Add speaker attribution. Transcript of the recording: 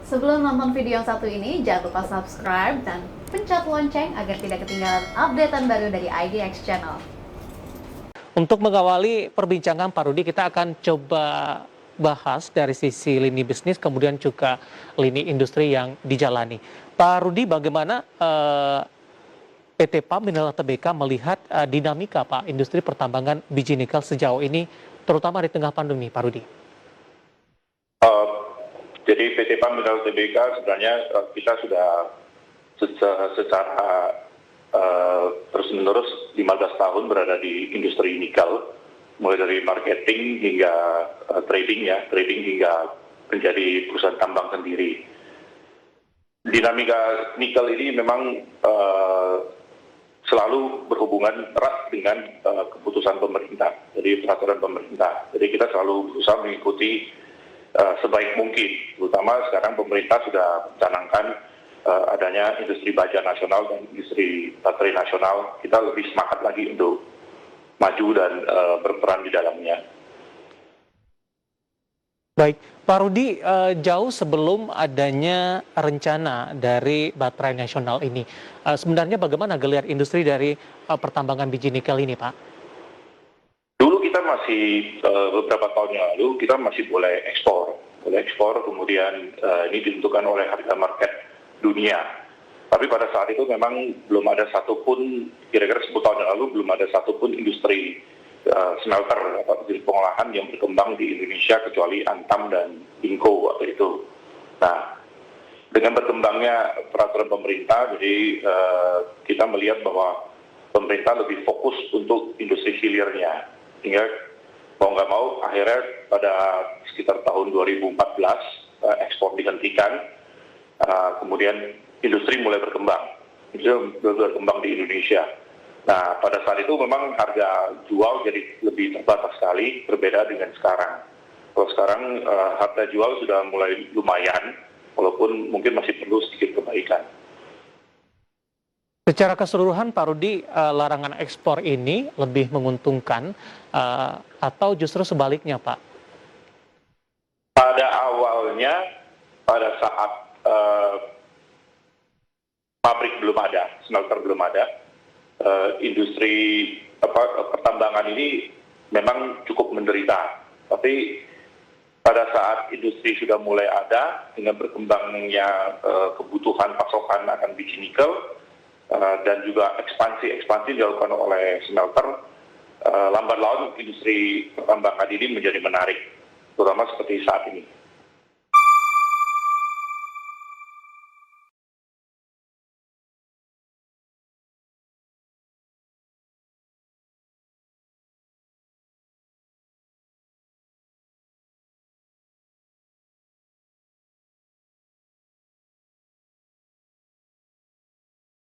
Speaker 1: Sebelum nonton video yang satu ini, jangan lupa subscribe dan pencet lonceng agar tidak ketinggalan updatean baru dari IDX Channel.
Speaker 2: Untuk mengawali perbincangan Pak Rudi, kita akan coba bahas dari sisi lini bisnis, kemudian juga lini industri yang dijalani. Pak Rudi, bagaimana PT PAM Mineral Tbk melihat dinamika Pak industri pertambangan biji nikel sejauh ini, terutama di tengah pandemi, Pak Rudi?
Speaker 3: Jadi PT PAM Mineral Tbk sebenarnya kita sudah secara terus-menerus 15 tahun berada di industri nikel, mulai dari marketing hingga trading hingga menjadi perusahaan tambang sendiri. Dinamika nikel ini memang selalu berhubungan erat dengan keputusan pemerintah, jadi peraturan pemerintah. Jadi kita selalu berusaha mengikuti sebaik mungkin, terutama sekarang pemerintah sudah mencanangkan adanya industri baja nasional dan industri baterai nasional. Kita lebih semangat lagi untuk maju dan berperan di dalamnya.
Speaker 2: Baik, Pak Rudi, jauh sebelum adanya rencana dari baterai nasional ini, sebenarnya bagaimana geliat industri dari pertambangan biji nikel ini, Pak?
Speaker 3: Dulu kita masih beberapa tahun yang lalu kita masih boleh ekspor, kemudian ini ditentukan oleh harga market dunia. Tapi pada saat itu memang belum ada satupun, kira-kira 10 tahun yang lalu belum ada satupun industri smelter atau industri pengolahan yang berkembang di Indonesia kecuali Antam dan Inco waktu itu. Nah, dengan berkembangnya peraturan pemerintah, jadi kita melihat bahwa pemerintah lebih fokus untuk industri hilirnya. Sehingga mau nggak mau akhirnya pada sekitar tahun 2014 ekspor dihentikan, kemudian industri mulai berkembang, berkembang di Indonesia. Nah, pada saat itu memang harga jual jadi lebih terbatas sekali, berbeda dengan sekarang. Kalau sekarang harga jual sudah mulai lumayan, walaupun mungkin masih perlu sedikit perbaikan.
Speaker 2: Secara keseluruhan, Pak Rudi, larangan ekspor ini lebih menguntungkan atau justru sebaliknya, Pak?
Speaker 3: Pada awalnya, pada saat pabrik belum ada, smelter belum ada, industri pertambangan ini memang cukup menderita. Tapi pada saat industri sudah mulai ada, dengan berkembangnya kebutuhan pasokan akan biji nikel, dan juga ekspansi dilakukan oleh smelter, lambat laun industri pertambangan ini menjadi menarik, terutama seperti saat ini.